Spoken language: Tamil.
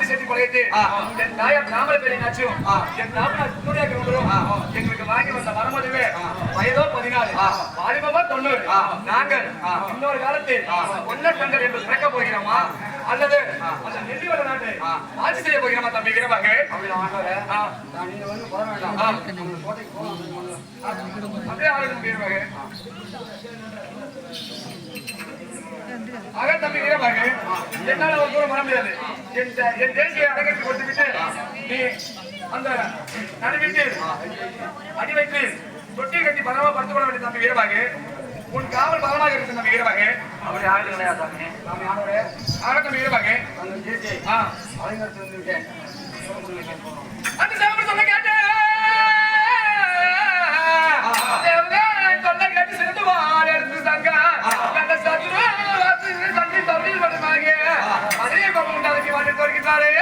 சேர்த்து கொலையிட்டு என் தாயார் நாமல பெரியனாச்சும் என் தாமனார் துணியாக கொண்டரும் எங்களுக்கு வாங்கி வந்த வரமதுவே வயதோ 14 வாலிபமா 90 நாங்கள் இன்னொரு காலத்தில் ஒன்ன கண்டர் என்று பிறக்க போகிறோமா அல்லது அந்த நெல்லிவள நாட்டை ஆட்சி செய்ய போகிறோமா தம்பி வீரவாக நீங்க வந்து போக வேண்டாம் அப்படியே ஆளுநர் வீரவாக ஆக தம்பி வீரவாக என்னால ஒரு தூரம் வர முடியாது என் தேசிய அடங்கி கொடுத்துவிட்டு நீ அந்த நடுவீட்டில் அடி வைத்து தொட்டி கட்டி பலமா படுத்துக் கொள்ள வேண்டிய தம்பி வீரவாக உன் காவல் பலமாக இருக்கு தம்பி வீரவாக அப்படி ஆயுதம் கிடையாது சாமி ஆனவரே ஆக தம்பி வீரவாக அந்த ஜெயிச்சு அலைஞர் வந்து விட்டேன் அந்த சேவல் சொல்ல கேட்டேன் சொல்ல கேட்டு சேர்ந்து வாழ எடுத்து தங்க அந்த சத்துரு சந்தி தம்பி பண்ணுவாங்க அதே பக்கம் உண்டாக்கி வாட்டி தோற்கிட்டாரே